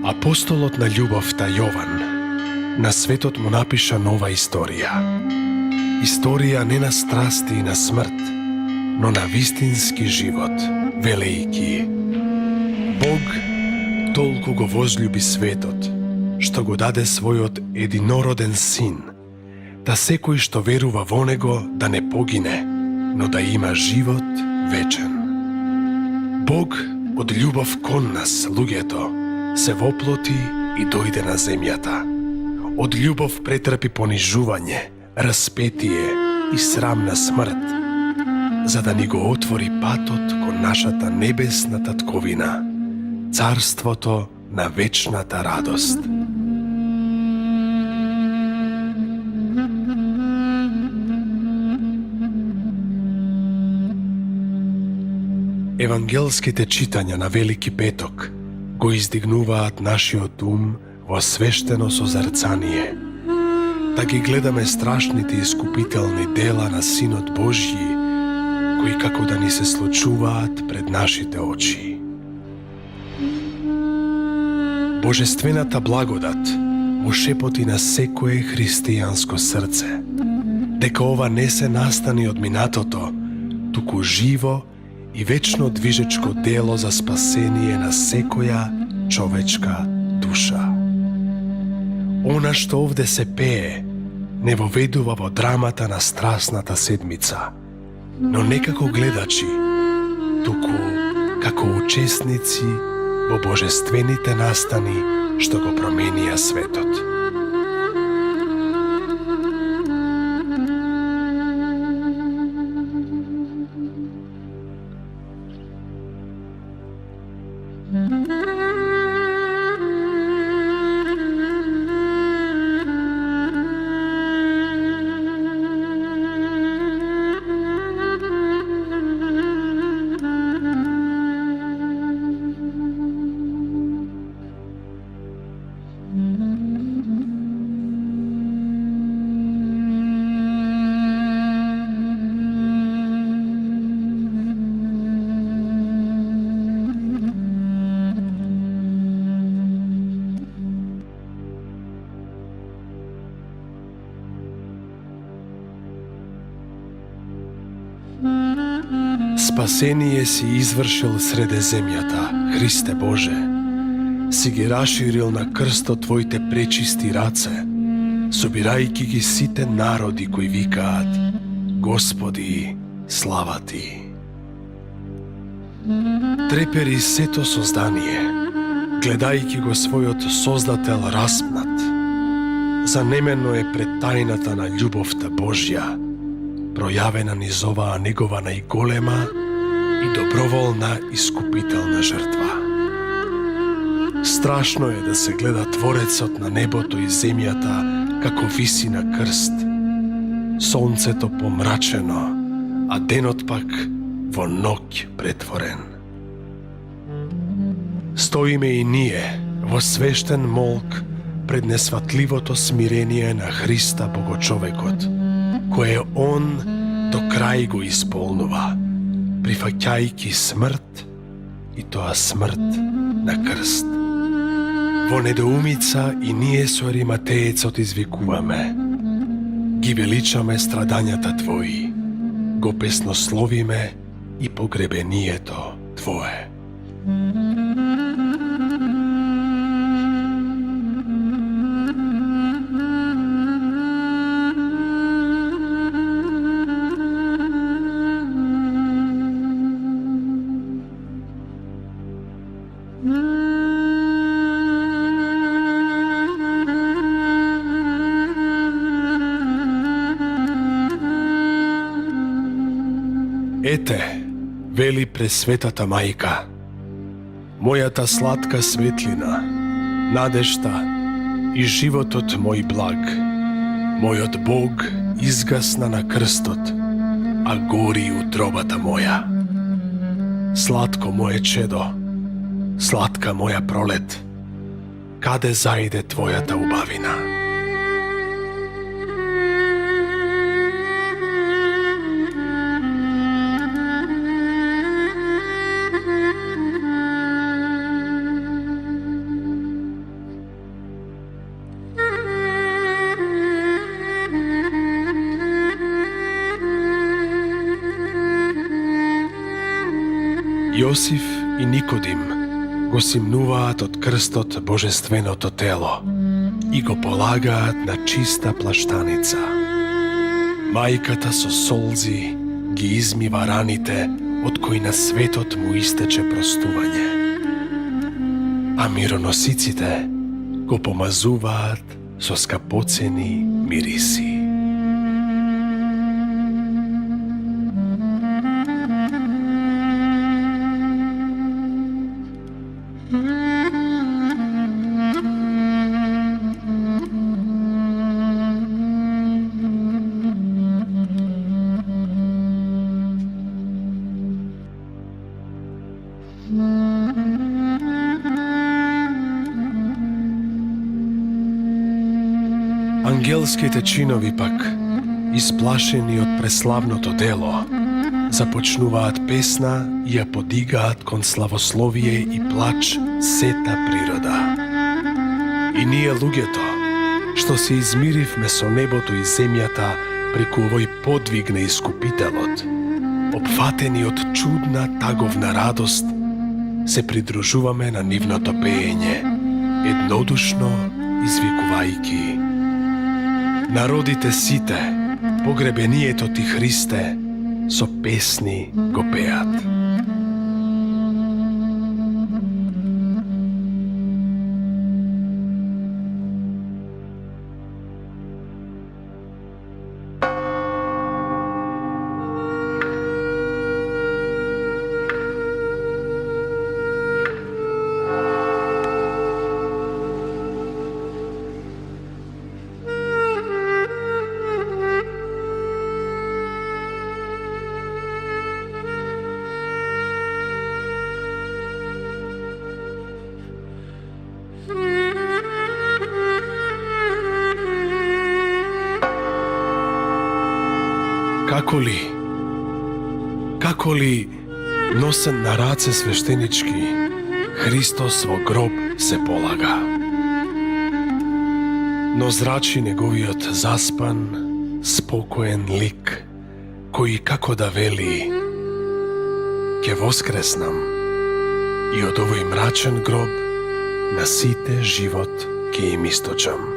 Апостолот на љубовта Јован на светот му напиша нова историја. Историја не на страсти и на смрт, но на вистински живот, велејки: Бог толку го возљуби светот, што го даде својот единороден син, да секој што верува во него да не погине, но да има живот вечен. Бог од љубов кон нас, луѓето, се воплоти и дојде на земјата. Од љубов претрпи понижување, распетие и срамна смрт, за да ни го отвори патот кон нашата небесна татковина, царството на вечната радост. Евангелските читања на Велики петок го издигнуваат нашиот ум во свештено созрцание, да ги гледаме страшните искупителни дела на Синот Божји, кои како да ни се случуваат пред нашите очи. Божествената благодат му шепоти на секое христијанско срце, дека ова не се настани од минатото, туку живо и вечно движечко дело за спасение на секоја човечка душа. Она што овде се пее, не воведува во драмата на страсната седмица, но не како гледачи, туку како учесници во божествените настани што го променија светот. Спасение си извршил среде земјата, Христе Боже. Си ги расширил на крстот Твоите пречисти раце, собирајќи ги сите народи кои викаат: Господи, слава Ти. Трепери сето создание, гледајќи го својот Создател распнат. Занемено е пред тајната на љубовта Божја, пројавена низ оваа негова најголема и доброволна искупителна жртва. Страшно е да се гледа Творецот на небото и земјата како виси на крст, сонцето помрачено, а денот пак во ноќ претворен. Стоиме и ние во свештен молк пред несватливото смирение на Христа Богочовекот, кое Он до крај го исполнува, прифаќајќи смрт, и тоа смрт на крст. Во недоумица и ние со Ариматеецот извикуваме: ги величаме страдањата Твои, го песнословиме и погребението Твое. Ете, вели Пресветата Мајка, мојата сладка светлина, надежта и животот мој благ, мојот Бог изгасна на крстот, а гори утробата моја. Сладко моје чедо, сладка моја пролет, каде заиде Твојата убавина? Јосиф и Никодим го симнуваат од крстот божественото тело и го полагаат на чиста плаштаница. Мајката со солзи ги измива раните од кои на светот му истече простување. А мироносиците го помазуваат со скапоцени мириси. Ангелските чинови пак, исплашени од преславното дело, започнуваат песна и ја подигаат кон славословие и плач сета природа. И ние луѓето, што се измиривме со небото и земјата преку овој подвиг на Искупителот, опфатени од чудна таговна радост, се придружуваме на нивното пеење, еднодушно извикувајќи: народите сите, погребението ти Христе, со песни го пеат. Како ли носен на раце свештенички, Христос во гроб се полага. Но зрачи неговиот заспан, спокоен лик, кој како да вели: ќе воскреснам и од овој мрачен гроб на сите живот ќе им источам.